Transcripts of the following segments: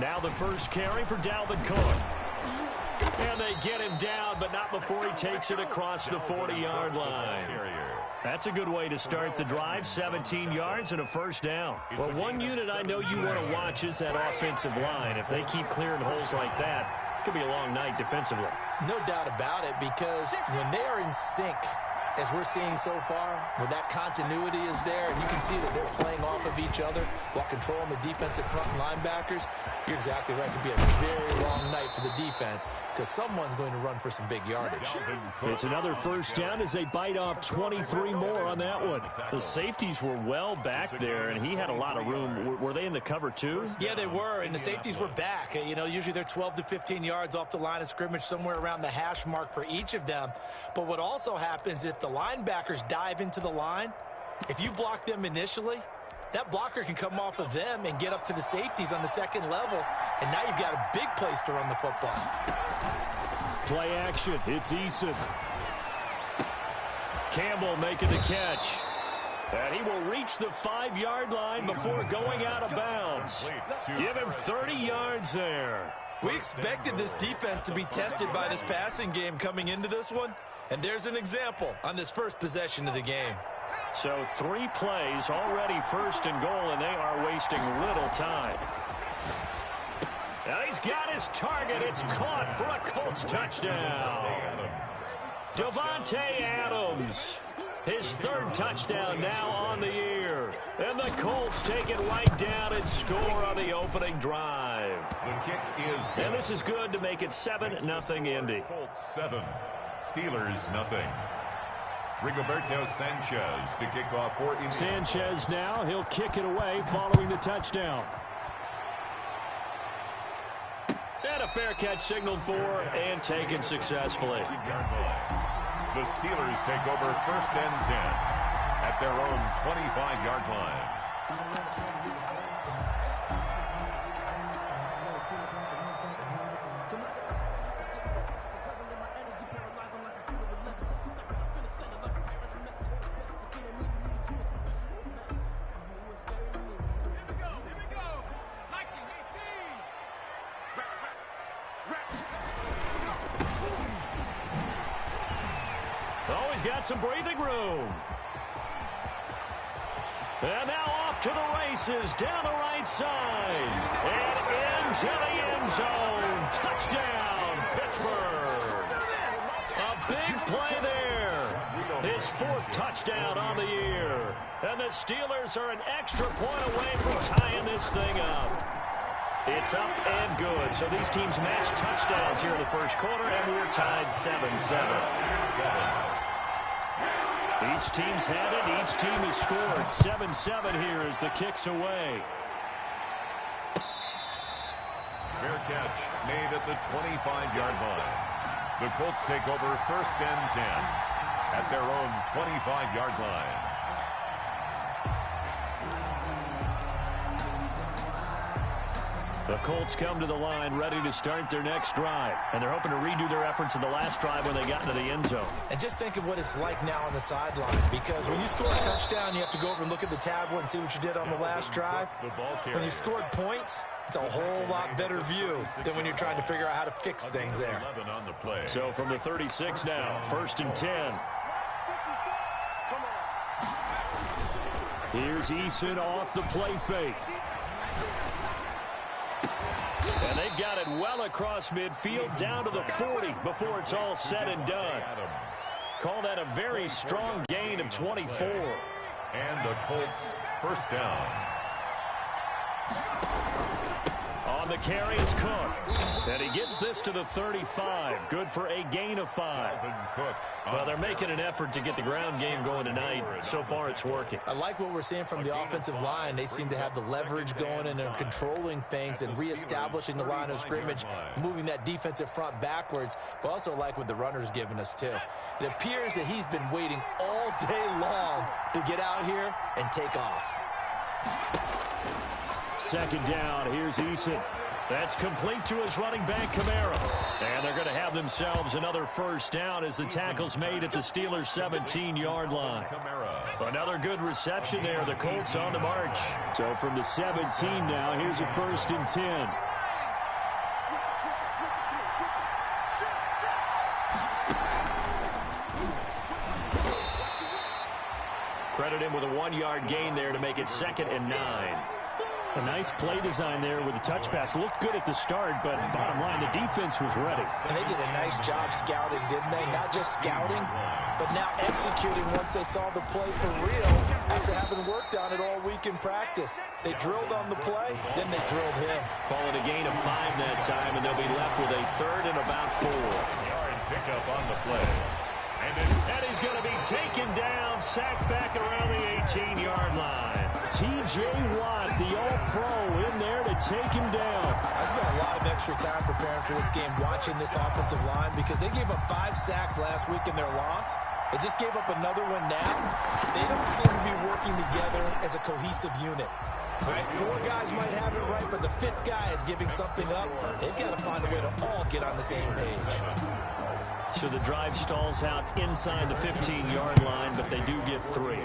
Now the first carry for Dalvin Cook. And they get him down, but not before he takes it across the 40-yard line. That's a good way to start the drive, 17 yards and a first down. Well, one unit I know you want to watch is that offensive line. If they keep clearing holes like that, it could be a long night defensively. No doubt about it, because when they are in sync, as we're seeing so far, when that continuity is there, and you can see that they're playing off of each other while controlling the defensive front and linebackers, you're exactly right. It could be a very long night for the defense because someone's going to run for some big yardage. It's another first down as they bite off 23 more on that one. The safeties were well back there, and he had a lot of room. Were they in the cover too? Yeah, they were, and the safeties were back. You know, usually they're 12 to 15 yards off the line of scrimmage, somewhere around the hash mark for each of them. But what also happens if the linebackers dive into the line, if you block them initially, that blocker can come off of them and get up to the safeties on the second level, and now you've got a big place to run the football. Play action. It's Eason. Campbell making the catch. And he will reach the 5-yard line before going out of bounds. Give him 30 yards there. We expected this defense to be tested by this passing game coming into this one, and there's an example on this first possession of the game. So 3 plays, already first and goal, and they are wasting little time. Now he's got his target. It's caught for a Colts touchdown. Devontae Adams, his 3rd touchdown now on the year. And the Colts take it right down and score on the opening drive. The kick is good. And this is good to make it 7-0 Indy. Colts 7, Steelers nothing. Rigoberto Sanchez to kick off for Indy. Sanchez now, he'll kick it away following the touchdown. And a fair catch signaled for and taken successfully. The Steelers take over 1st and 10 at their own 25-yard line. Oh, he's got some breathing room. And now off to the races, down the right side. And into the end zone. Touchdown, Pittsburgh. A big play there. His 4th touchdown on the year. And the Steelers are an extra point away from tying this thing up. It's up and good. So these teams match touchdowns here in the first quarter, and we're tied 7-7. Each team's had it. Each team has scored. 7-7 here as the kick's away. Fair catch made at the 25-yard line. The Colts take over 1st and 10 at their own 25-yard line. The Colts come to the line ready to start their next drive. And they're hoping to redo their efforts in the last drive when they got into the end zone. And just think of what it's like now on the sideline, because when you score a touchdown, you have to go over and look at the tablet and see what you did on the last drive. When you scored points, it's a whole lot better view than when you're trying to figure out how to fix things there. So from the 36 now, 1st and 10. Here's Eason off the play fake. And they've got it well across midfield, down to the 40 before it's all said and done. Call that a very strong gain of 24. And the Colts 1st down. On the carry, it's Cook. And he gets this to the 35. Good for a gain of 5. Well, they're making an effort to get the ground game going tonight. So far, it's working. I like what we're seeing from the offensive line. They seem to have the leverage going, and they're controlling things and reestablishing the line of scrimmage, moving that defensive front backwards. But also like what the runner's giving us, too. It appears that he's been waiting all day long to get out here and take off. 2nd down. Here's Eason. That's complete to his running back, Kamara. And they're going to have themselves another 1st down as the tackle's made at the Steelers' 17-yard line. Another good reception there. The Colts on the march. So from the 17 now, here's a 1st and 10. him with a 1-yard gain there to make it 2nd and 9. A nice play design there with a touch pass. Looked good at the start, but bottom line, the defense was ready. And they did a nice job scouting, didn't they? Not just scouting, but now executing once they saw the play for real after having worked on it all week in practice. They drilled on the play, then they drilled him. Call it a gain of 5 that time, and they'll be left with a 3rd and about 4. Yard pickup on the play. And he's going to be taken down, sacked back around the 18-yard line. T.J. Watt, the All-Pro, in there to take him down. I spent a lot of extra time preparing for this game, watching this offensive line, because they gave up 5 sacks last week in their loss. They just gave up another one now. They don't seem to be working together as a cohesive unit. Right? 4 guys might have it right, but the 5th guy is giving something up. They've got to find a way to all get on the same page. So the drive stalls out inside the 15-yard line, but they do get 3.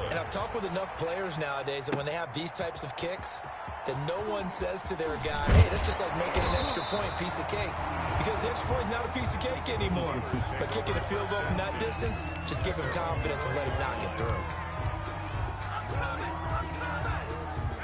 And I've talked with enough players nowadays that when they have these types of kicks, that no one says to their guy, hey, that's just like making an extra point, piece of cake. Because the extra point is not a piece of cake anymore. But kicking a field goal from that distance, just give him confidence and let him knock it through.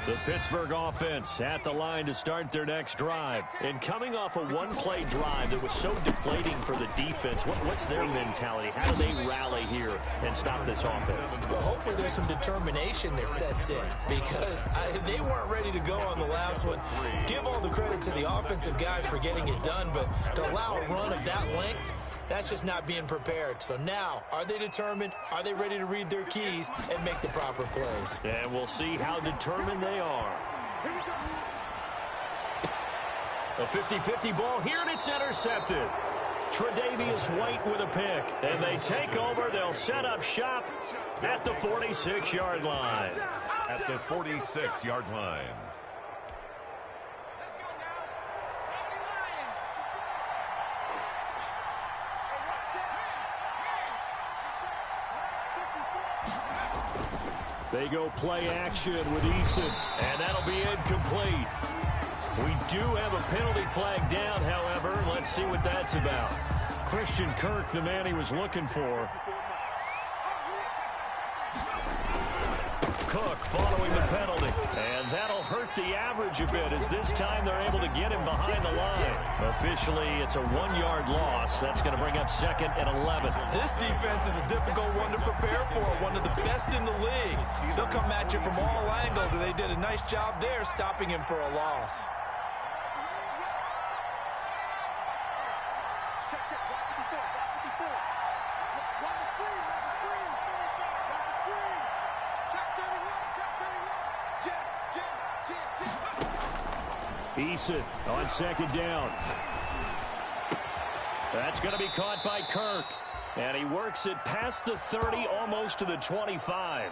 The Pittsburgh offense at the line to start their next drive. And coming off a 1-play drive that was so deflating for the defense, what's their mentality? How do they rally here and stop this offense? Well, hopefully there's some determination that sets in, because they weren't ready to go on the last one. Give all the credit to the offensive guys for getting it done, but to allow a run of that length, that's just not being prepared. So now, are they determined? Are they ready to read their keys and make the proper plays? And we'll see how determined they are. A 50-50 ball here, and it's intercepted. Tre'Davious White with a pick. And they take over. They'll set up shop at the 46-yard line. At the 46-yard line. They go play action with Eason. And that'll be incomplete. We do have a penalty flag down, however. Let's see what that's about. Christian Kirk, the man he was looking for. Cook following the penalty. And that'll hurt the average a bit, as this time they're able to get him behind the line. Officially, it's a 1-yard loss. That's going to bring up 2nd and 11. This defense is a difficult one to prepare for, one of the best in the league. They'll come at you from all angles, and they did a nice job there stopping him for a loss. Eason on 2nd down. That's going to be caught by Kirk. And he works it past the 30, almost to the 25.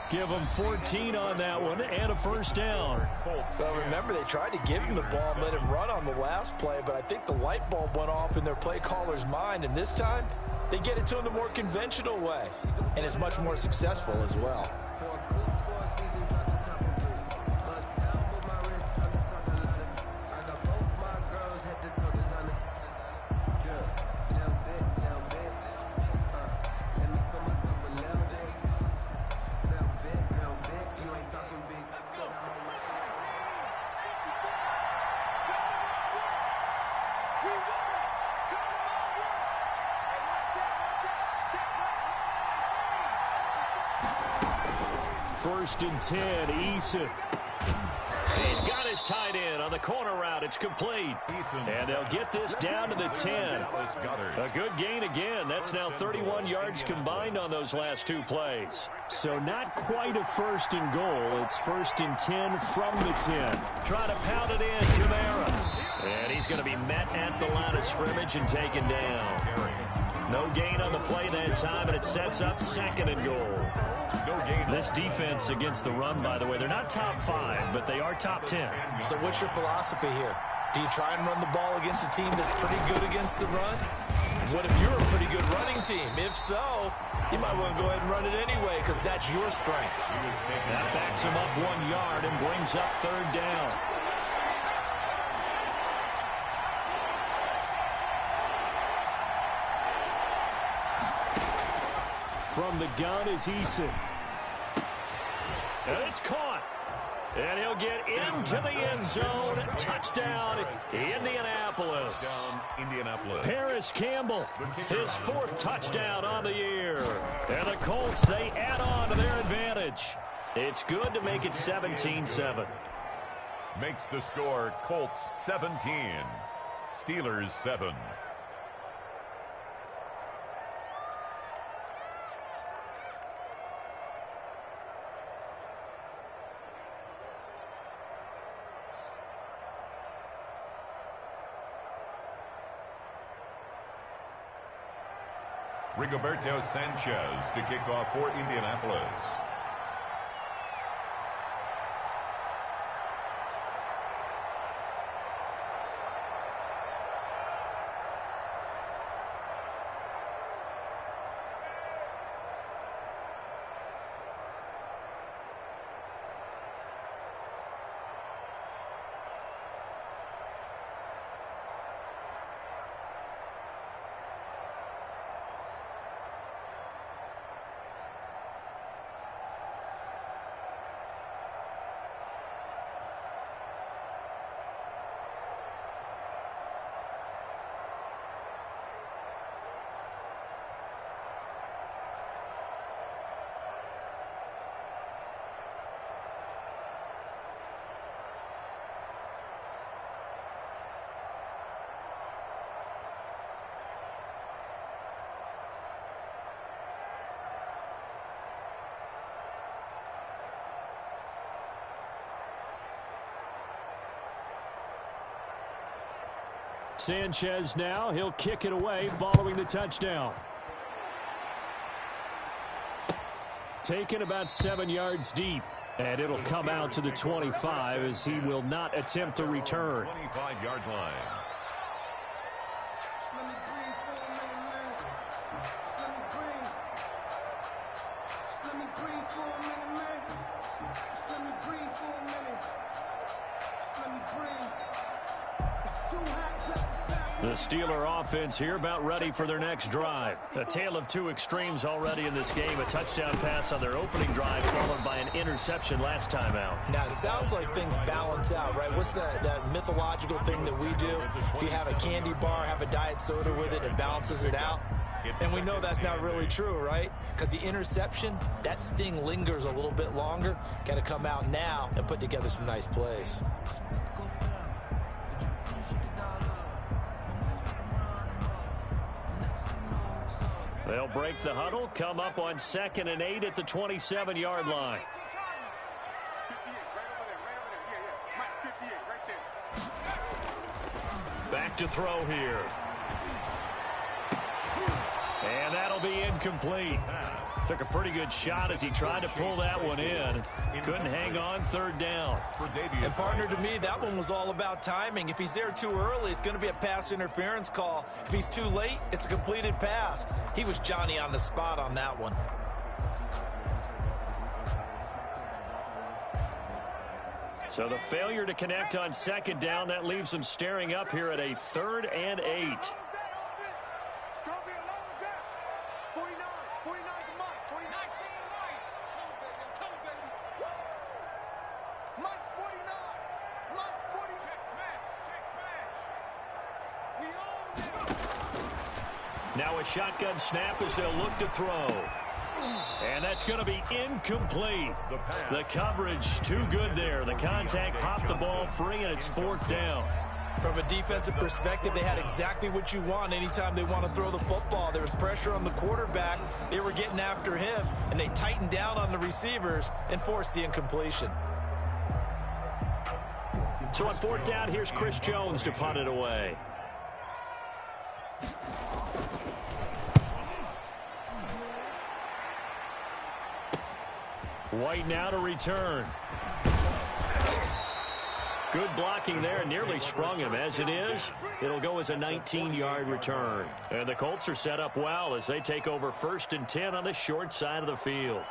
Give him 14 on that one and a 1st down. Well, remember, they tried to give him the ball and let him run on the last play, but I think the light bulb went off in their play caller's mind, and this time they get it to him the more conventional way, and it's much more successful as well. First and 10, Eason. He's got his tight end on the corner route. It's complete. And they'll get this down to the 10. A good gain again. That's now 31 yards combined on those last 2 plays. So not quite a 1st and goal. It's 1st and 10 from the 10. Try to pound it in, Kamara. And he's going to be met at the line of scrimmage and taken down. No gain on the play that time, and it sets up 2nd and goal. This defense against the run, by the way, they're not top 5, but they are top 10. So what's your philosophy here? Do you try and run the ball against a team that's pretty good against the run? What if you're a pretty good running team? If so, you might want to go ahead and run it anyway, because that's your strength. That backs him up 1 yard and brings up 3rd down. From the gun is Eason. And it's caught. And he'll get into the end zone. Touchdown, Indianapolis. Touchdown, Indianapolis. Paris Campbell, his 4th touchdown on the year. And the Colts, they add on to their advantage. It's good to make it 17-7. Makes the score Colts 17, Steelers 7. Rigoberto Sanchez to kick off for Indianapolis. Sanchez now, he'll kick it away following the touchdown. Taken about 7 yards deep, and it'll come out to the 25 as he will not attempt to return. 25-yard line. The Steeler offense here about ready for their next drive. A tale of two extremes already in this game. A touchdown pass on their opening drive followed by an interception last time out. Now, it sounds like things balance out, right? What's that mythological thing that we do? If you have a candy bar, have a diet soda with it, it balances it out. And we know that's not really true, right? Because the interception, that sting lingers a little bit longer. Got to come out now and put together some nice plays. They'll break the huddle, come up on 2nd and 8 at the 27-yard line. Back to throw here. And that'll be incomplete. Took a pretty good shot as he tried to pull that one in. Couldn't hang on, 3rd down. And partner, to me, that one was all about timing. If he's there too early, it's going to be a pass interference call. If he's too late, it's a completed pass. He was Johnny on the spot on that one. So the failure to connect on 2nd down, that leaves them staring up here at a 3rd and 8. Now a shotgun snap as they'll look to throw. And that's going to be incomplete. The coverage too good there. The contact popped the ball free, and it's 4th down. From a defensive perspective, they had exactly what you want anytime they want to throw the football. There was pressure on the quarterback. They were getting after him, and they tightened down on the receivers and forced the incompletion. So on 4th down, here's Chris Jones to punt it away. White now to return. Good blocking there, nearly sprung him. As it is, it'll go as a 19-yard return. And the Colts are set up well as they take over 1st and 10 on the short side of the field.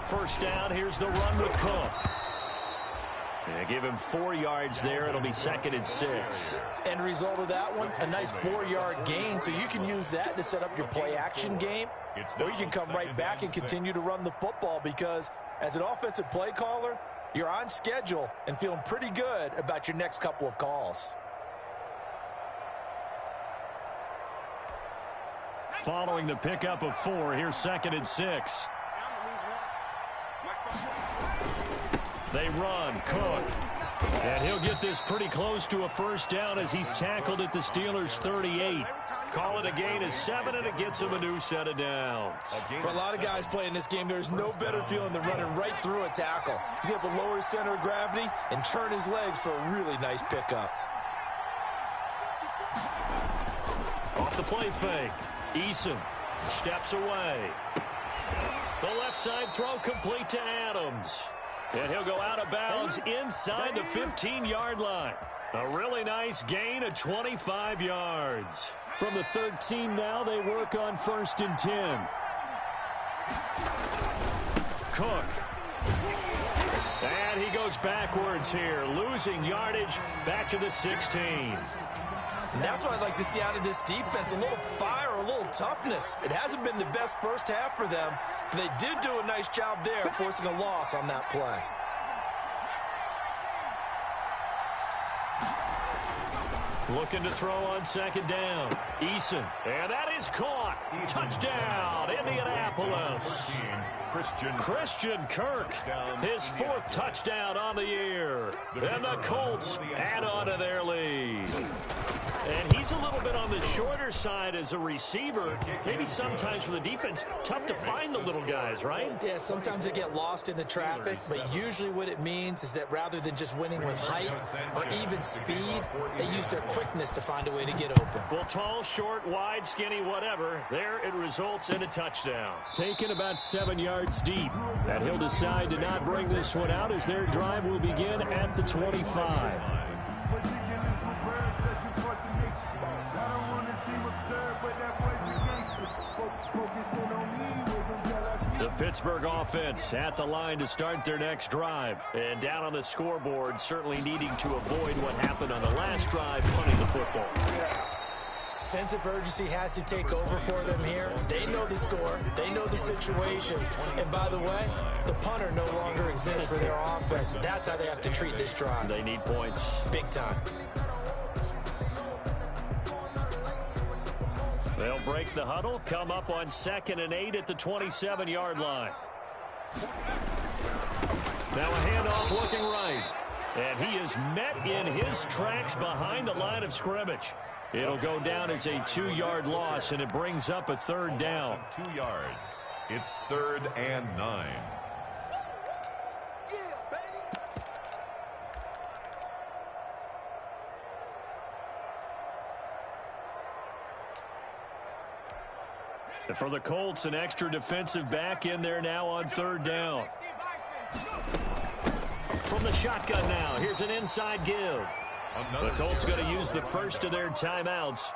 First down, here's the run with Cook. Yeah, give him 4 yards there. It'll be 2nd and 6. End result of that one, a nice 4-yard gain, so you can use that to set up your play-action game, or you can come right back and continue to run the football because as an offensive play caller, you're on schedule and feeling pretty good about your next couple of calls. Following the pickup of 4, here's 2nd and 6. They run, Cook. And he'll get this pretty close to a first down as he's tackled at the Steelers' 38. Call it a gain of 7, and it gets him a new set of downs. For a lot of guys playing this game, there's no better feeling than running right through a tackle. He's able to lower his center of gravity and turn his legs for a really nice pickup. Off the play fake. Eason steps away. The left side throw complete to Adams. And he'll go out of bounds inside the 15-yard line. A really nice gain of 25 yards. From the 13 now, they work on 1st and 10. Cook. And he goes backwards here, losing yardage back to the 16. And that's what I'd like to see out of this defense, a little fire, a little toughness. It hasn't been the best first half for them, but they did do a nice job there forcing a loss on that play. Looking to throw on 2nd down. Eason. And that is caught. Touchdown, Indianapolis. Christian Kirk, his 4th touchdown on the year. And the Colts add on to their lead. And he's a little bit on the shorter side as a receiver. Maybe sometimes for the defense, tough to find the little guys, right? Yeah, sometimes they get lost in the traffic, but usually what it means is that rather than just winning with height or even speed, they use their quickness to find a way to get open. Well, tall, short, wide, skinny, whatever, there it results in a touchdown. Taken about 7 yards deep, and he'll decide to not bring this one out as their drive will begin at the 25. The Pittsburgh offense at the line to start their next drive. And down on the scoreboard, certainly needing to avoid what happened on the last drive, punting the football. Sense of urgency has to take over for them here. They know the score. They know the situation. And by the way, the punter no longer exists for their offense. That's how they have to treat this drive. They need points. Big time. They'll break the huddle, come up on 2nd and 8 at the 27-yard line. Now a handoff looking right. And he is met in his tracks behind the line of scrimmage. It'll go down as a 2-yard loss, and it brings up a 3rd down. 2 yards. It's 3rd and 9. For the Colts, an extra defensive back in there now on 3rd down. From the shotgun now, here's an inside give. The Colts going to use the first of their timeouts.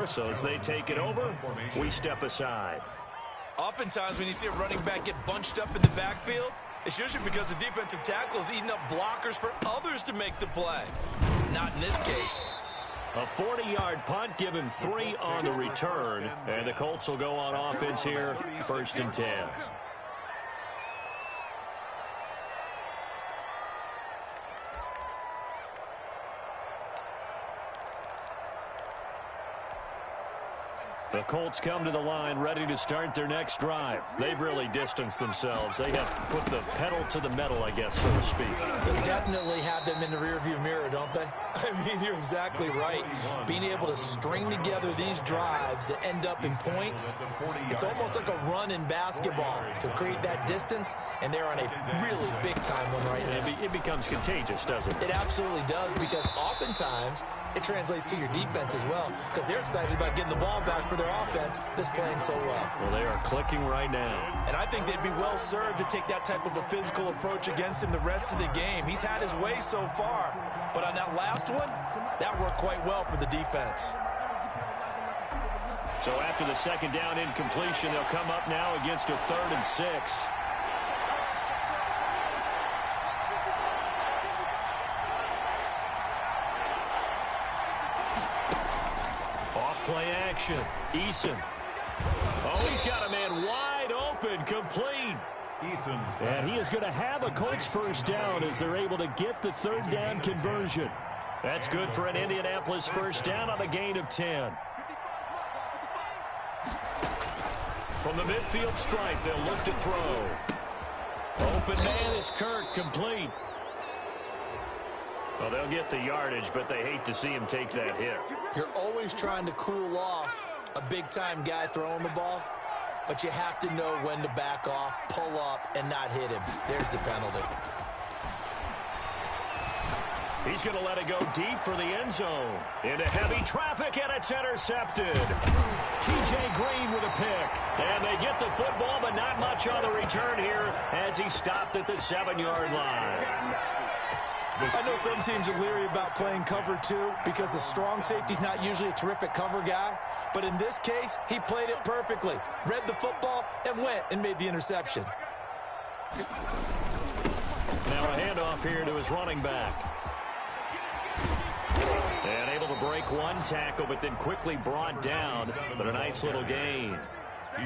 So as they take it over, we step aside. Oftentimes when you see a running back get bunched up in the backfield, it's usually because the defensive tackle is eating up blockers for others to make the play. Not in this case. A 40-yard punt, give him 3 on the return. And the Colts will go on offense here, 1st and 10. The Colts come to the line ready to start their next drive. They've really distanced themselves. They have put the pedal to the metal, I guess, so to speak. So definitely have them in the rearview mirror, don't they? I mean, you're exactly right. Being able to string together these drives that end up in points, it's almost like a run in basketball to create that distance, and they're on a really big-time one right now. It becomes contagious, doesn't it? It absolutely does, because oftentimes it translates to your defense as well, because they're excited about getting the ball back for their offense that's playing so well. Well, they are clicking right now. And I think they'd be well served to take that type of a physical approach against him the rest of the game. He's had his way so far, but on that last one, that worked quite well for the defense. So after the 2nd down incompletion, they'll come up now against a 3rd and 6. action. Eason. Oh, he's got a man wide open, complete. And he is going to have a Colts first down as they're able to get the third down conversion. That's good for an Indianapolis first down on a gain of 10. From the midfield stripe, they'll look to throw. Open man is Kirk, complete. Well, they'll get the yardage, but they hate to see him take that hit. You're always trying to cool off a big-time guy throwing the ball, but you have to know when to back off, pull up, and not hit him. There's the penalty. He's going to let it go deep for the end zone. Into heavy traffic, and it's intercepted. T.J. Green with a pick. And they get the football, but not much on the return here as he stopped at the 7-yard line. I know some teams are leery about playing cover 2 because a strong safety's not usually a terrific cover guy. But in this case, he played it perfectly. Read the football and went and made the interception. Now a handoff here to his running back. And able to break one tackle, but then quickly brought down. But a nice little gain.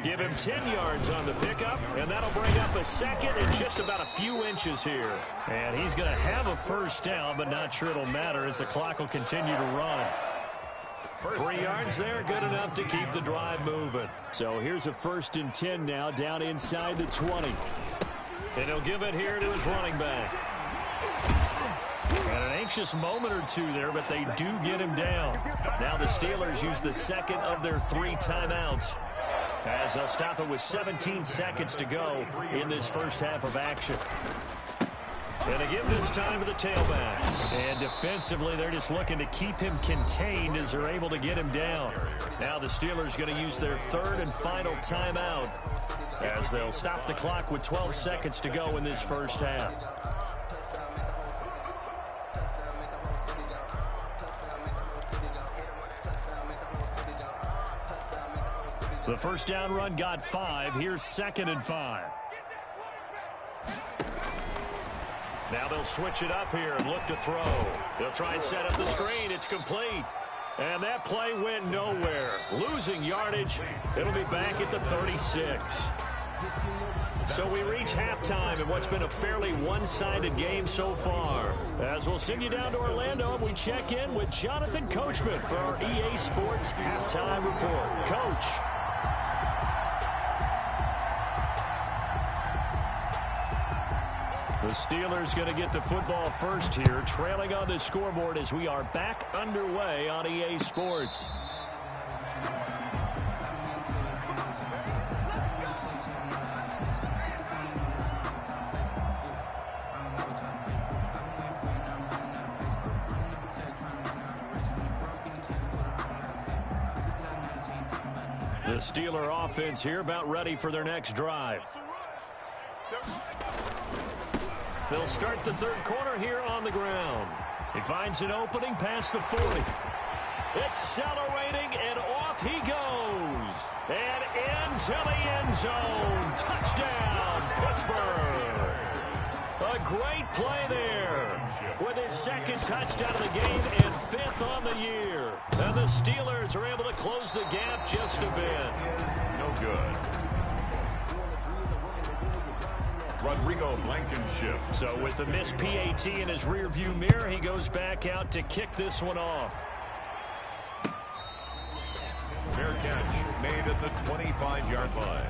Give him 10 yards on the pickup, and that'll bring up a second and just about a few inches here. And he's going to have a first down, but not sure it'll matter as the clock will continue to run. 3 yards there, good enough to keep the drive moving. So here's a 1st and 10 now, down inside the 20. And he'll give it here to his running back. And an anxious moment or two there, but they do get him down. Now the Steelers use the second of their 3 timeouts, as they'll stop it with 17 seconds to go in this first half of action. And to give this time to the tailback. And defensively, they're just looking to keep him contained as they're able to get him down. Now the Steelers going to use their 3rd and final timeout as they'll stop the clock with 12 seconds to go in this first half. The first down run got 5. Here's 2nd and 5. Now they'll switch it up here and look to throw. They'll try and set up the screen. It's complete. And that play went nowhere. Losing yardage. It'll be back at the 36. So we reach halftime in what's been a fairly one-sided game so far. As we'll send you down to Orlando, and we check in with Jonathan Coachman for our EA Sports Halftime Report. Coach. The Steelers going to get the football first here, trailing on the scoreboard as we are back underway on EA Sports. The Steeler offense here about ready for their next drive. They'll start the third quarter here on the ground. He finds an opening past the 40. Accelerating, and off he goes. And into the end zone. Touchdown, Pittsburgh. A great play there with his 2nd touchdown of the game and 5th on the year. And the Steelers are able to close the gap just a bit. No good. Rodrigo Blankenship. So with the missed PAT in his rearview mirror, he goes back out to kick this one off. Fair catch made at the 25-yard line.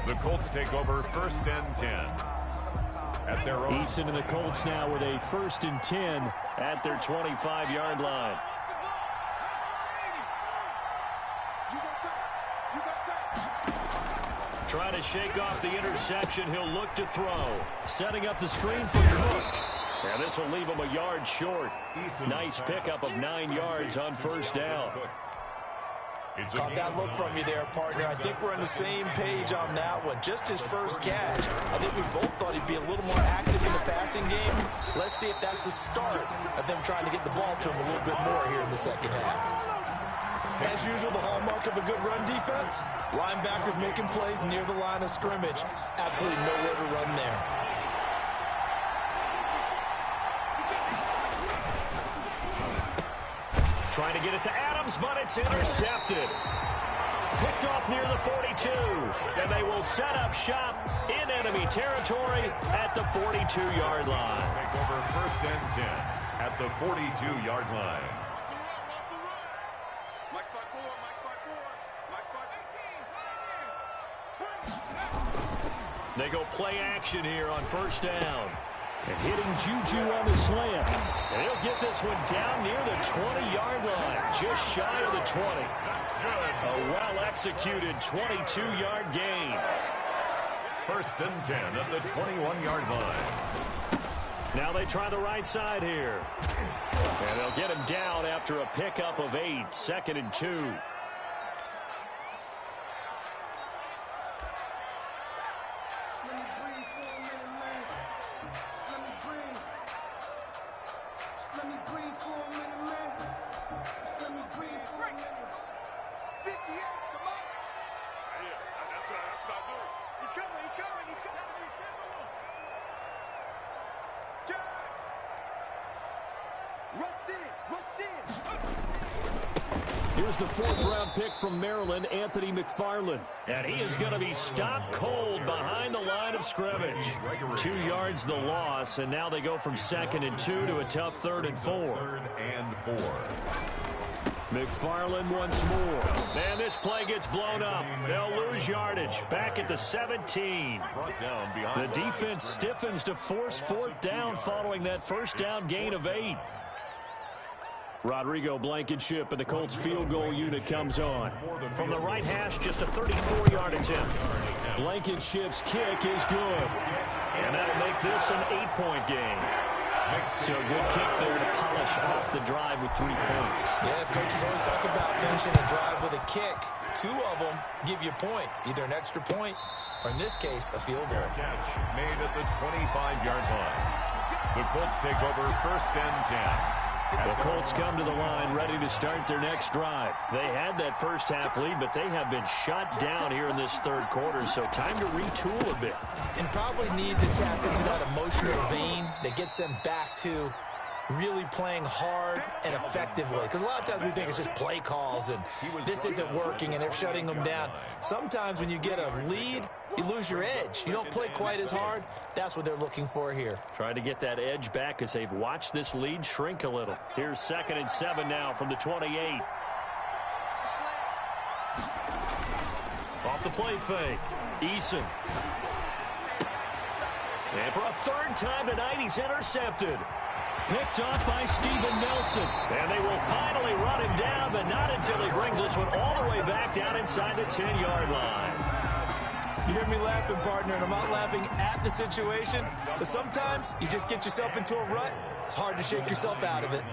The Colts take over 1st and 10 at their own. Eason and the Colts now with a 1st and 10 at their 25-yard line. Trying to shake off the interception. He'll look to throw. Setting up the screen for Cook. And this will leave him a yard short. Nice pickup of 9 yards on first down. Caught that look from you there, partner. I think we're on the same page on that one. Just his first catch. I think we both thought he'd be a little more active in the passing game. Let's see if that's the start of them trying to get the ball to him a little bit more here in the second half. As usual, the hallmark of a good run defense, linebackers making plays near the line of scrimmage. Absolutely nowhere to run there. Trying to get it to Adams, but it's intercepted. Picked off near the 42. And they will set up shop in enemy territory at the 42-yard line. Take over first and 10 at the 42-yard line. They go play action here on first down. And hitting Juju on the slant. And he'll get this one down near the 20-yard line, just shy of the 20. A well-executed 22-yard gain. First and 10 at the 21-yard line. Now they try the right side here. And they'll get him down after a pickup of 8, 2nd and 2. Here's the 4th-round pick from Maryland, Anthony McFarland. And he is going to be stopped cold behind the line of scrimmage. 2 yards the loss, and now they go from 2nd and 2 to a tough 3rd and 4. 3rd and 4. McFarland once more. And this play gets blown up. They'll lose yardage. Back at the 17. The defense stiffens to force 4th down following that first down gain of 8. Rodrigo Blankenship and the Colts field goal unit comes on. From the right hash, just a 34-yard attempt. Blankenship's kick is good. And that'll make this an 8-point game. So a good kick there to polish off the drive with 3 points. Yeah, coaches always talk about finishing a drive with a kick. 2 of them give you points, either an extra point or, in this case, a field goal. Catch made at the 25-yard line. The Colts take over first and 10. The Colts come to the line ready to start their next drive. They had that first half lead, but they have been shut down here in this 3rd quarter, so time to retool a bit. And probably need to tap into that emotional vein that gets them back to really playing hard and effectively. Because a lot of times we think it's just play calls and this isn't working and they're shutting them down. Sometimes when you get a lead, you lose your edge. You don't play quite as hard. That's what they're looking for here. Trying to get that edge back as they've watched this lead shrink a little. Here's 2nd and 7 now from the 28. Off the play fake. Eason. And for a 3rd time tonight, he's intercepted. Picked off by Steven Nelson. And they will finally run him down, but not until he brings this one all the way back down inside the 10-yard line. You hear me laughing, partner, and I'm not laughing at the situation, but sometimes you just get yourself into a rut. It's hard to shake yourself out of it.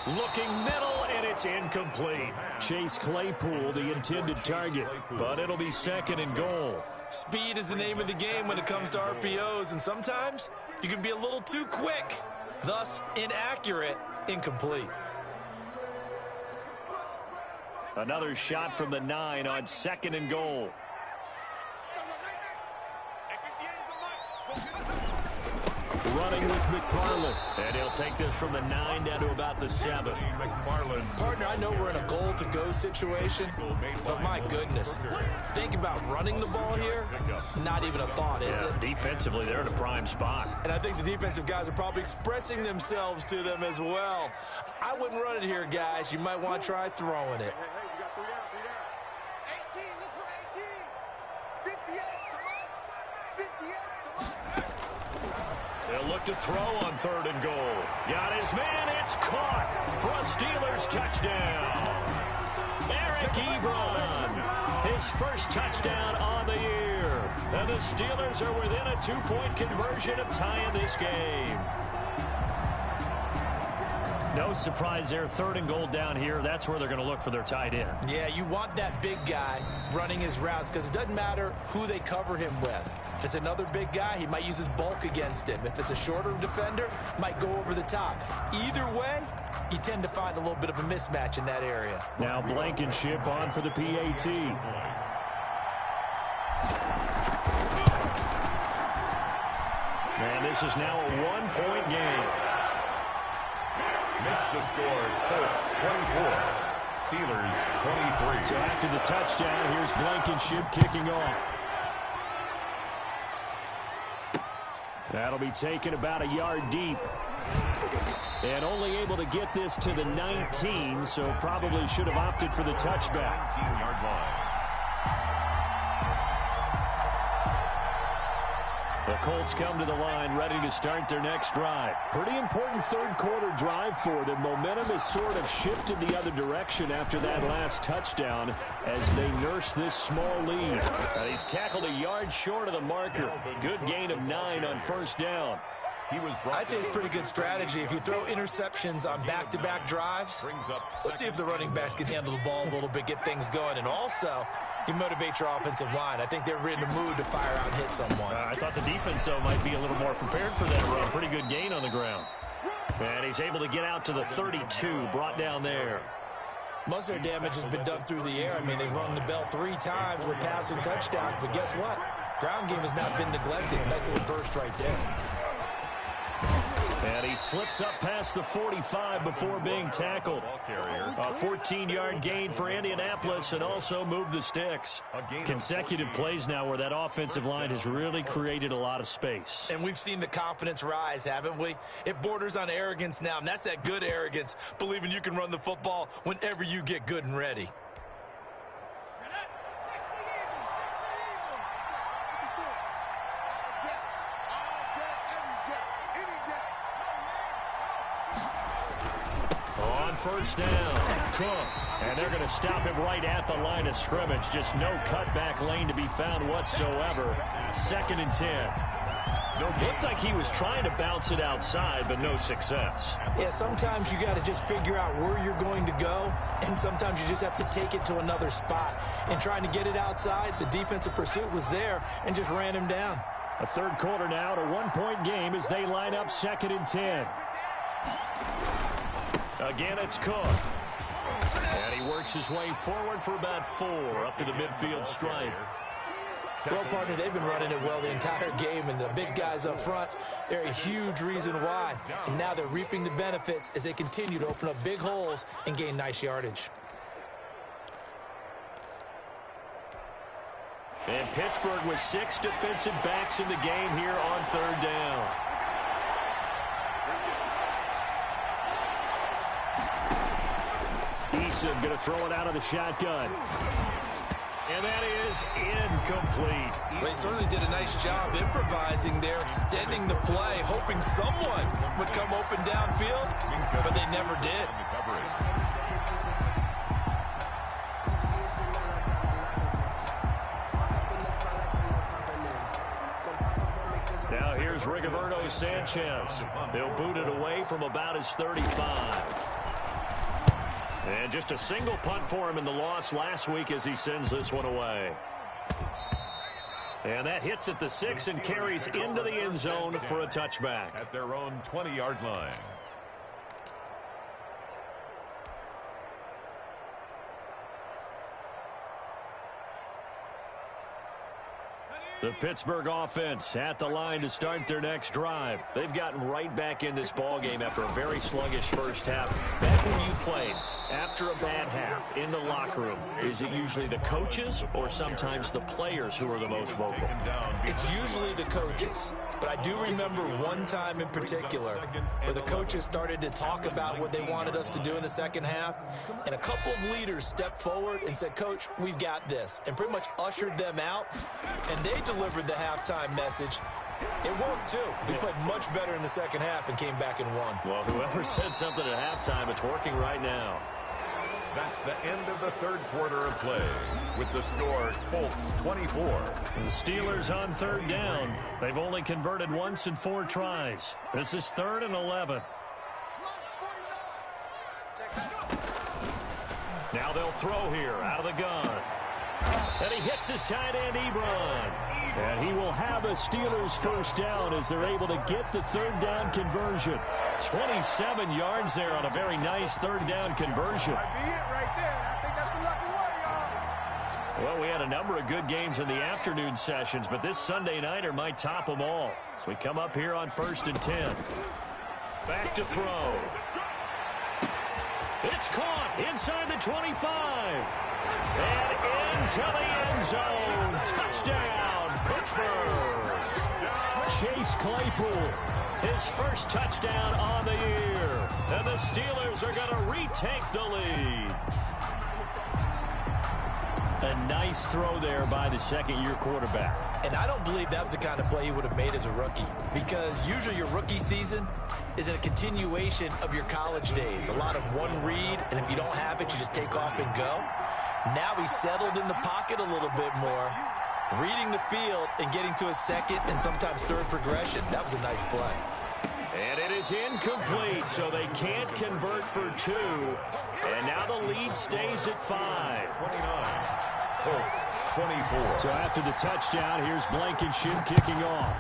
Looking middle, and it's incomplete. Chase Claypool, the intended target, but it'll be 2nd and goal. Speed is the name of the game when it comes to RPOs, and sometimes you can be a little too quick, thus inaccurate, incomplete. Another shot from the 9 on 2nd and goal. Running with McFarland. And he'll take this from the 9 down to about the 7. McFarland. Partner, I know we're in a goal-to-go situation, but my goodness. Think about running the ball here. Not even a thought, is it? Defensively, they're in a prime spot. And I think the defensive guys are probably expressing themselves to them as well. I wouldn't run it here, guys. You might want to try throwing it. They'll look to throw on 3rd and goal. Got his man. It's caught for a Steelers touchdown. Eric Ebron, his first touchdown on the year. And the Steelers are within a 2-point conversion of tying this game. No surprise there. 3rd and goal down here. That's where they're going to look for their tight end. Yeah, you want that big guy running his routes because it doesn't matter who they cover him with. If it's another big guy, he might use his bulk against him. If it's a shorter defender, might go over the top. Either way, you tend to find a little bit of a mismatch in that area. Now Blankenship on for the PAT. And this is now a 1-point game. makes the score Colts 24, Steelers 23. So after the touchdown, here's Blankenship kicking off. That'll be taken about a yard deep. And only able to get this to the 19, so probably should have opted for the touchback. 19-yard line. The Colts come to the line ready to start their next drive. Pretty important third quarter drive for them. Momentum has sort of shifted the other direction after that last touchdown as they nurse this small lead. He's tackled a yard short of the marker. Good gain of 9 on first down. I'd say it's pretty good strategy. If you throw interceptions on back-to-back drives, let's see if the running backs can handle the ball a little bit, get things going, and also you motivate your offensive line. I think they're in the mood to fire out and hit someone. I thought the defense, though, might be a little more prepared for that run. Pretty good gain on the ground. And he's able to get out to the 32, brought down there. Most of their damage has been done through the air. I mean, they've rung the bell 3 times with passing touchdowns, but guess what? Ground game has not been neglected. Nice little burst right there. And he slips up past the 45 before being tackled. A 14-yard gain for Indianapolis and also moved the sticks. Consecutive plays now where that offensive line has really created a lot of space. And we've seen the confidence rise, haven't we? It borders on arrogance now, and that's that good arrogance, believing you can run the football whenever you get good and ready. First down, Cook, and they're going to stop him right at the line of scrimmage. Just no cutback lane to be found whatsoever. 2nd and 10. Looked like he was trying to bounce it outside, but no success. Yeah, sometimes you got to just figure out where you're going to go, and sometimes you just have to take it to another spot. And trying to get it outside, the defensive pursuit was there and just ran him down. A third quarter now, a 1-point game as they line up 2nd and 10. Again, it's Cook. And he works his way forward for about 4 up to the midfield stripe. Well, partner, they've been running it well the entire game, and the big guys up front, they're a huge reason why. And now they're reaping the benefits as they continue to open up big holes and gain nice yardage. And Pittsburgh with 6 defensive backs in the game here on 3rd down. Eason going to throw it out of the shotgun. And that is incomplete. They certainly did a nice job improvising there, extending the play, hoping someone would come open downfield, but they never did. Now here's Rigoberto Sanchez. They'll boot it away from about his 35. And just a single punt for him in the loss last week as he sends this one away. And that hits at the 6 and carries into the end zone for a touchback. At their own 20-yard line. The Pittsburgh offense at the line to start their next drive. They've gotten right back in this ballgame after a very sluggish first half. Back when you played, after a bad half in the locker room, is it usually the coaches or sometimes the players who are the most vocal? It's usually the coaches. But I do remember one time in particular where the coaches started to talk about what they wanted us to do in the second half, and a couple of leaders stepped forward and said, "Coach, we've got this," and pretty much ushered them out, and they delivered the halftime message. It worked, too. We played much better in the second half and came back and won. Well, whoever said something at halftime, it's working right now. That's the end of the third quarter of play with the score Colts 24. The Steelers on 3rd down. They've only converted once in 4 tries. This is 3rd and 11. Now they'll throw here out of the gun. And he hits his tight end, Ebron. And he will have a Steelers first down as they're able to get the 3rd down conversion. 27 yards there on a very nice 3rd down conversion. Well, we had a number of good games in the afternoon sessions, but this Sunday nighter might top them all. So we come up here on 1st and 10. Back to throw. It's caught inside the 25. And into the end zone. Touchdown, Pittsburgh. Chase Claypool, his first touchdown on the year. And the Steelers are going to retake the lead. A nice throw there by the second-year quarterback. And I don't believe that was the kind of play he would have made as a rookie, because usually your rookie season is a continuation of your college days. A lot of one read, and if you don't have it, you just take off and go. Now he's settled in the pocket a little bit more, reading the field and getting to a second and sometimes third progression. That was a nice play. And it is incomplete, so they can't convert for two. And now the lead stays at 5. 29. Colts, 24. So after the touchdown, here's Blankenship kicking off.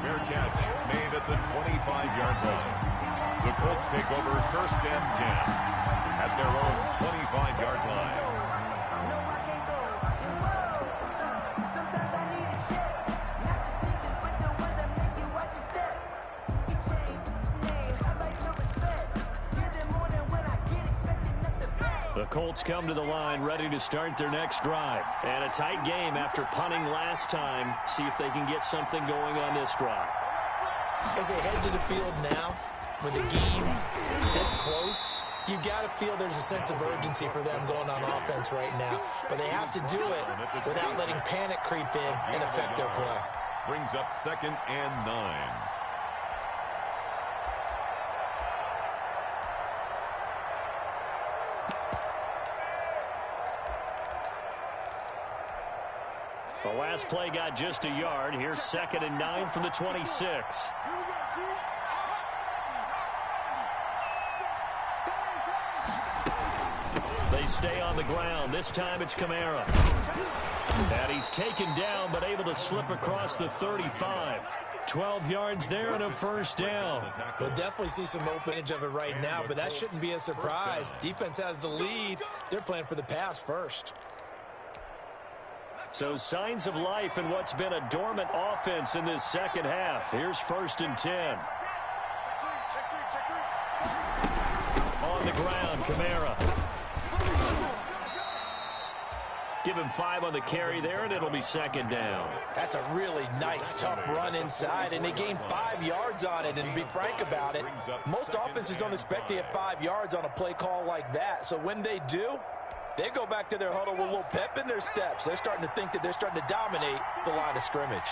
Fair catch made at the 25-yard line. The Colts take over first and 10 at their own 25-yard line. The Colts come to the line ready to start their next drive. And a tight game after punting last time. See if they can get something going on this drive. As they head to the field now, with the game this close, you've got to feel there's a sense of urgency for them going on offense right now. But they have to do it without letting panic creep in and affect their play. Brings up 2nd and 9. The last play got just a yard. Here's 2nd and 9 from the 26. They stay on the ground. This time it's Kamara. And he's taken down but able to slip across the 35. 12 yards there and a first down. We'll definitely see some openage of it right now, but that shouldn't be a surprise. Defense has the lead. They're playing for the pass first. So signs of life in what's been a dormant offense in this second half. Here's 1st and 10. On the ground, Kamara. Give him 5 on the carry there, and it'll be 2nd down. That's a really nice, tough run inside, and they gained 5 yards on it. And to be frank about it, most offenses don't expect to get 5 yards on a play call like that. So when they do, they go back to their huddle with a little pep in their steps. They're starting to think that they're starting to dominate the line of scrimmage.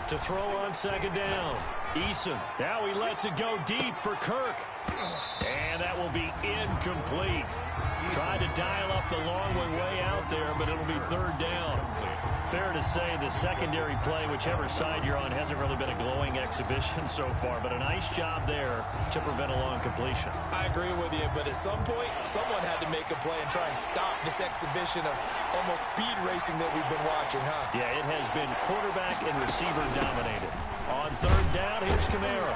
To throw on 2nd down. Eason. Now he lets it go deep for Kirk. And that will be incomplete. Tried to dial up the long way out there, but it'll be 3rd down. Fair to say the secondary play, whichever side you're on, hasn't really been a glowing exhibition so far, but a nice job there to prevent a long completion. I agree with you, but at some point, someone had to make a play and try and stop this exhibition of almost speed racing that we've been watching, huh? Yeah, it has been quarterback and receiver dominated. On 3rd down, here's Kamara.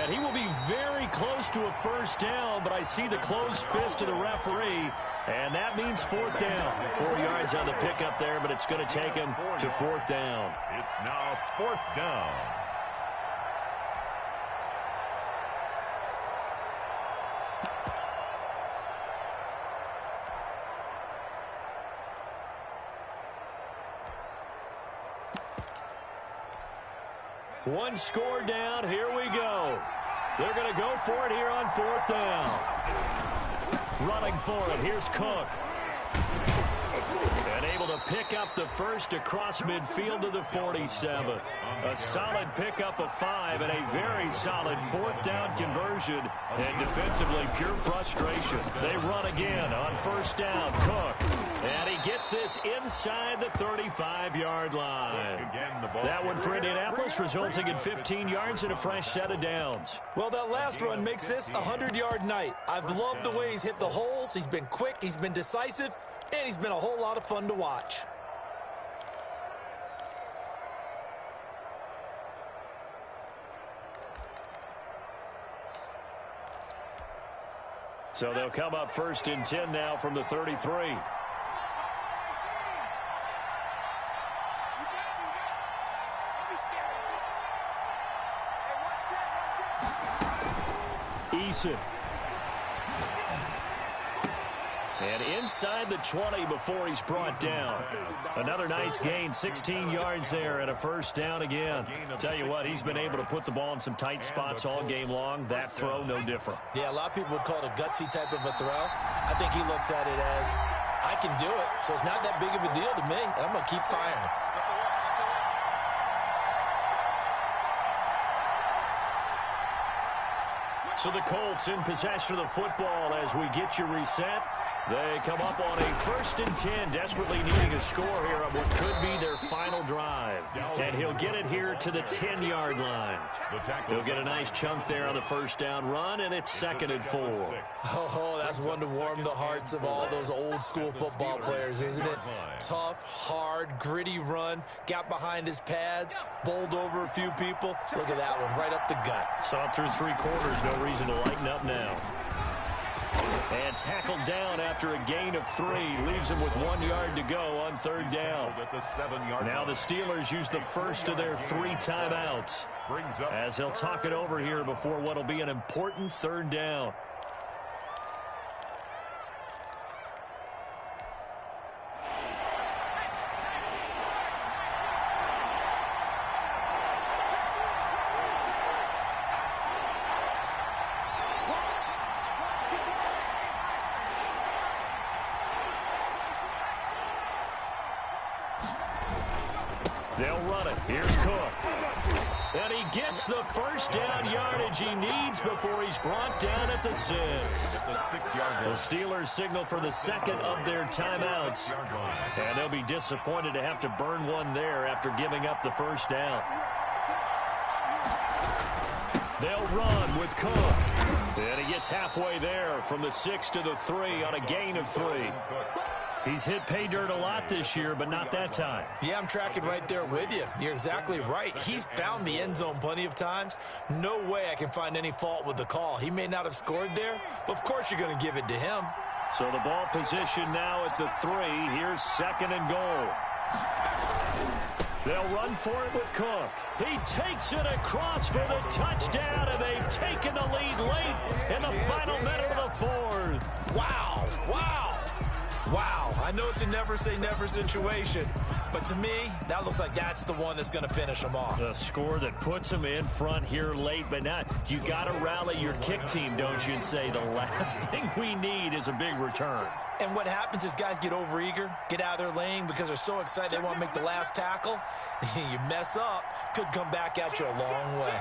And he will be very close to a first down, but I see the closed fist of the referee, and that means 4th down. 4 yards on the pickup there, but it's going to take him to 4th down. It's now 4th down. One score down. Here we go. They're going to go for it here on 4th down. Running for it. Here's Cook. And able to pick up the first across midfield to the 47. A solid pickup of 5 and a very solid 4th down conversion. And defensively, pure frustration. They run again on 1st down. Cook. And he gets this inside the 35-yard line. That one for Indianapolis, resulting in 15 yards and a fresh set of downs. Well, that last run makes this a 100-yard night. I've loved the way he's hit the holes. He's been quick, he's been decisive, and he's been a whole lot of fun to watch. So they'll come up 1st and 10 now from the 33. Eason. And inside the 20 before he's brought down. Another nice gain, 16 yards there and a first down again. Tell you what, he's been able to put the ball in some tight spots all game long. That throw, no different. Yeah, a lot of people would call it a gutsy type of a throw. I think he looks at it as, I can do it, so it's not that big of a deal to me, and I'm going to keep firing. So the Colts in possession of the football as we get you reset. They come up on a 1st and 10, desperately needing a score here on what could be their final drive. And he'll get it here to the 10-yard line. He'll get a nice chunk there on the first down run, and it's 2nd and 4. Oh, that's one to warm the hearts of all those old-school football players, isn't it? Tough, hard, gritty run, got behind his pads, bowled over a few people. Look at that one, right up the gut. Saw it through 3 quarters, no reason to lighten up now. And tackled down after a gain of 3. Leaves him with 1 yard to go on 3rd down. Now the Steelers use the first of their 3 timeouts as they'll talk it over here before what will be an important 3rd down. They'll run it. Here's Cook. And he gets the first down yardage he needs before he's brought down at the 6. The Steelers signal for the 2nd of their timeouts. And they'll be disappointed to have to burn one there after giving up the first down. They'll run with Cook. And he gets halfway there from the 6 to the 3 on a gain of 3. He's hit pay dirt a lot this year, but not that time. Yeah, I'm tracking right there with you. You're exactly right. He's found the end zone plenty of times. No way I can find any fault with the call. He may not have scored there, but of course you're going to give it to him. So the ball position now at the 3. Here's 2nd and goal. They'll run for it with Cook. He takes it across for the touchdown, and they've taken the lead late in the final minute of the 4th. Wow, wow. Wow, I know it's a never-say-never situation, but to me, that looks like that's the one that's going to finish them off. The score that puts them in front here late, but not. You got to rally your kick team, don't you, and say the last thing we need is a big return. And what happens is guys get overeager, get out of their lane because they're so excited they want to make the last tackle. You mess up, could come back at you a long way.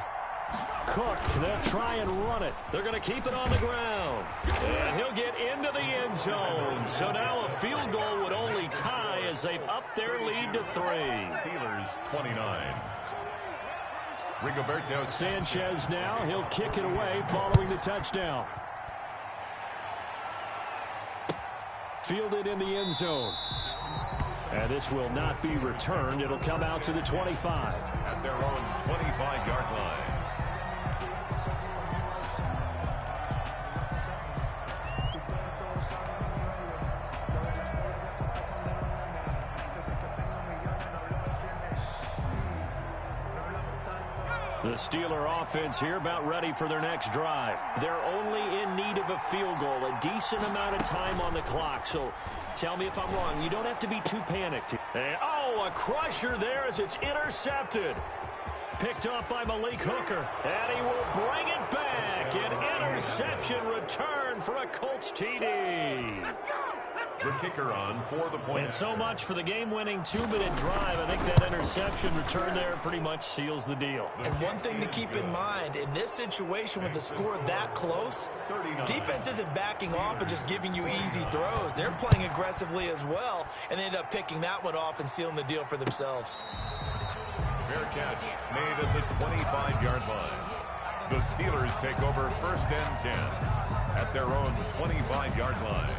Cook, they'll try and run it. They're going to keep it on the ground. And he'll get into the end zone. So now a field goal would only tie as they've upped their lead to 3. Steelers 29. Rigoberto Sanchez now. He'll kick it away following the touchdown. Fielded in the end zone. And this will not be returned. It'll come out to the 25. At their own 25-yard line. The Steeler offense here about ready for their next drive. They're only in need of a field goal, a decent amount of time on the clock. So tell me if I'm wrong. You don't have to be too panicked. And, oh, a crusher there as it's intercepted. Picked up by Malik Hooker. And he will bring it back. An interception return for a Colts TD. The kicker on for the point. And so much for the game-winning 2-minute drive. I think that interception return there pretty much seals the deal. And one thing to keep in mind, in this situation with the score that close, defense isn't backing off and just giving you easy throws. They're playing aggressively as well, and they end up picking that one off and sealing the deal for themselves. Fair catch made at the 25-yard line. The Steelers take over 1st and 10 at their own 25-yard line.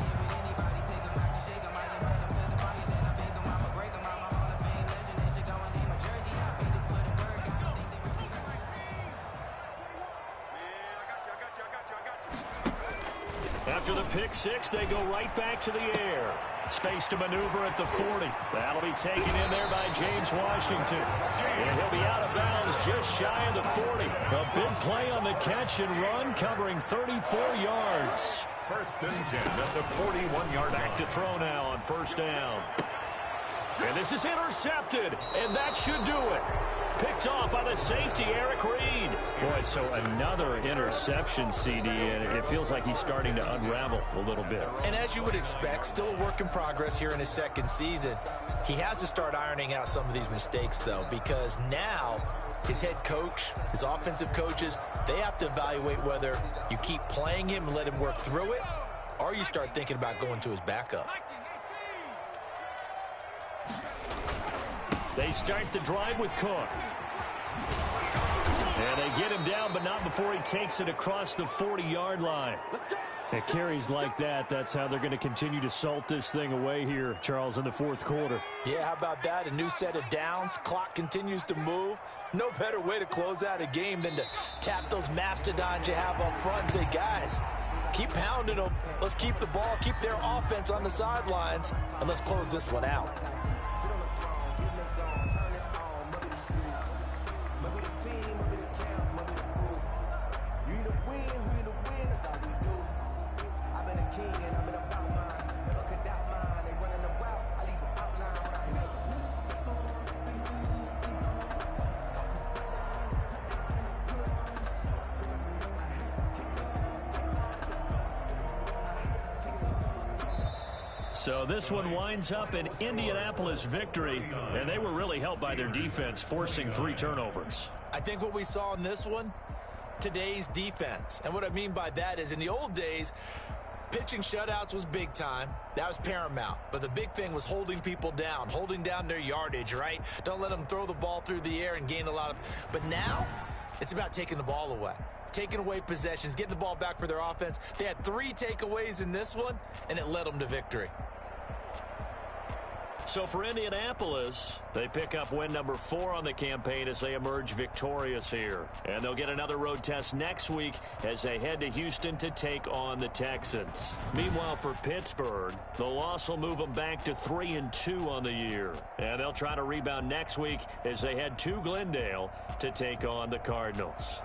After the pick six, they go right back to the air. Space to maneuver at the 40. That'll be taken in there by James Washington. And he'll be out of bounds just shy of the 40. A big play on the catch and run, covering 34 yards. First and 10 at the 41-yard line. Back to throw now on first down. And this is intercepted, and that should do it. Picked off by the safety, Eric Reed. Boy, so another interception, CD, and it feels like he's starting to unravel a little bit. And as you would expect, still a work in progress here in his second season. He has to start ironing out some of these mistakes, though, because now his head coach, his offensive coaches, they have to evaluate whether you keep playing him and let him work through it, or you start thinking about going to his backup. They start the drive with Cook. And they get him down, but not before he takes it across the 40-yard line. At carries like that, that's how they're going to continue to salt this thing away here, Charles, in the fourth quarter. Yeah, how about that? A new set of downs. Clock continues to move. No better way to close out a game than to tap those mastodons you have up front and say, guys, keep pounding them. Let's keep the ball, keep their offense on the sidelines, and let's close this one out. So this one winds up an Indianapolis victory, and they were really helped by their defense, forcing 3 turnovers. I think what we saw in this one, today's defense. And what I mean by that is in the old days, pitching shutouts was big time. That was paramount. But the big thing was holding people down, holding down their yardage, right? Don't let them throw the ball through the air and gain a lot of... But now, it's about taking the ball away. Taking away possessions, getting the ball back for their offense. They had 3 takeaways in this one, and it led them to victory. So for Indianapolis, they pick up win number 4 on the campaign as they emerge victorious here. And they'll get another road test next week as they head to Houston to take on the Texans. Meanwhile, for Pittsburgh, the loss will move them back to 3-2 on the year. And they'll try to rebound next week as they head to Glendale to take on the Cardinals.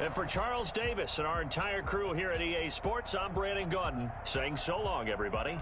And for Charles Davis and our entire crew here at EA Sports, I'm Brandon Gaudin saying so long, everybody.